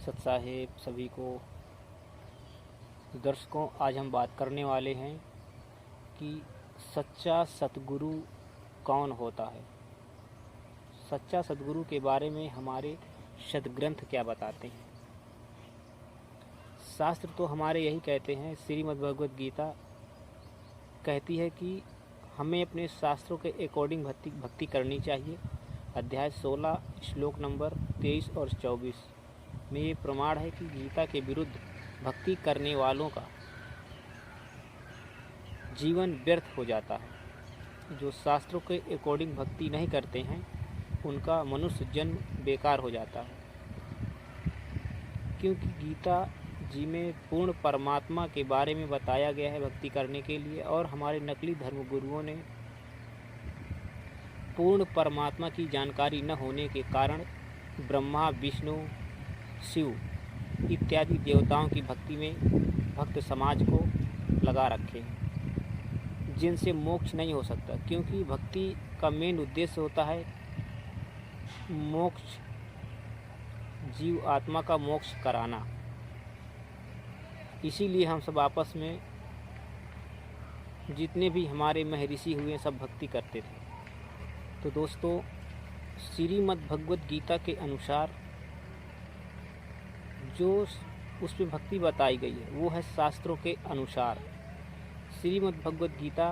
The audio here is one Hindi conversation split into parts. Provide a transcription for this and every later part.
सत साहेब सभी को। दर्शकों, आज हम बात करने वाले हैं कि सच्चा सतगुरु कौन होता है। सच्चा सतगुरु के बारे में हमारे सद्ग्रंथ क्या बताते हैं। शास्त्र तो हमारे यही कहते हैं, श्रीमद् भगवद गीता कहती है कि हमें अपने शास्त्रों के अकॉर्डिंग भक्ति करनी चाहिए। अध्याय 16 श्लोक नंबर 23 और 24 में ये प्रमाण है कि गीता के विरुद्ध भक्ति करने वालों का जीवन व्यर्थ हो जाता है। जो शास्त्रों के अकॉर्डिंग भक्ति नहीं करते हैं उनका मनुष्य जन्म बेकार हो जाता है, क्योंकि गीता जी में पूर्ण परमात्मा के बारे में बताया गया है भक्ति करने के लिए। और हमारे नकली धर्म गुरुओं ने पूर्ण परमात्मा की जानकारी न होने के कारण ब्रह्मा, विष्णु, शिव इत्यादि देवताओं की भक्ति में भक्त समाज को लगा रखे हैं, जिनसे मोक्ष नहीं हो सकता। क्योंकि भक्ति का मेन उद्देश्य होता है मोक्ष, जीव आत्मा का मोक्ष कराना। इसीलिए हम सब आपस में जितने भी हमारे महर्षि हुए सब भक्ति करते थे। तो दोस्तों, श्रीमद् भगवद गीता के अनुसार जो उसमें भक्ति बताई गई है वो है शास्त्रों के अनुसार। श्रीमद् भगवद गीता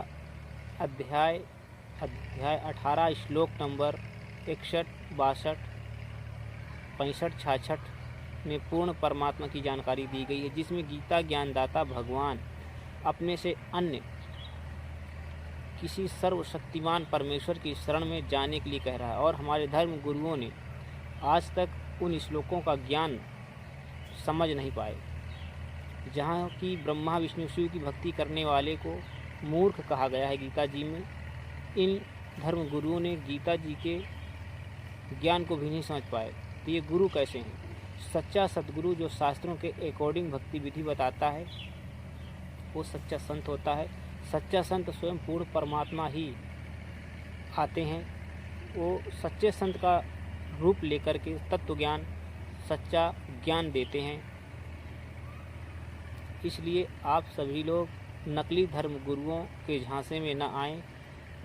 अध्याय 18 श्लोक नंबर 61, 62, 65, 66 में पूर्ण परमात्मा की जानकारी दी गई है, जिसमें गीता ज्ञानदाता भगवान अपने से अन्य किसी सर्वशक्तिमान परमेश्वर की शरण में जाने के लिए कह रहा है। और हमारे धर्म गुरुओं ने आज तक उन श्लोकों का ज्ञान समझ नहीं पाए। जहाँ की ब्रह्मा, विष्णु, शिव की भक्ति करने वाले को मूर्ख कहा गया है गीता जी में, इन धर्म गुरुओं ने गीता जी के ज्ञान को भी नहीं समझ पाए। तो ये गुरु कैसे हैं? सच्चा सतगुरु जो शास्त्रों के अकॉर्डिंग भक्ति विधि बताता है वो सच्चा संत होता है। सच्चा संत स्वयं पूर्ण परमात्मा ही आते हैं। वो सच्चे संत का रूप लेकर के तत्व ज्ञान, सच्चा ज्ञान देते हैं। इसलिए आप सभी लोग नकली धर्म गुरुओं के झांसे में न आएं,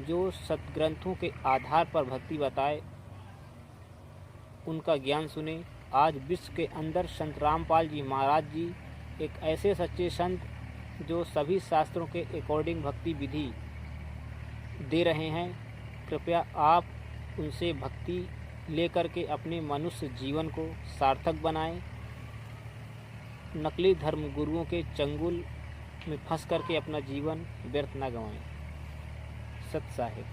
जो सद्ग्रंथों के आधार पर भक्ति बताए उनका ज्ञान सुने। आज विश्व के अंदर संत रामपाल जी महाराज जी एक ऐसे सच्चे संत जो सभी शास्त्रों के अकॉर्डिंग भक्ति विधि दे रहे हैं। कृपया आप उनसे भक्ति लेकर के अपने मनुष्य जीवन को सार्थक बनाएं। नकली धर्म गुरुओं के चंगुल में फंस करके अपना जीवन व्यर्थ न गंवाएं। सत साहेब।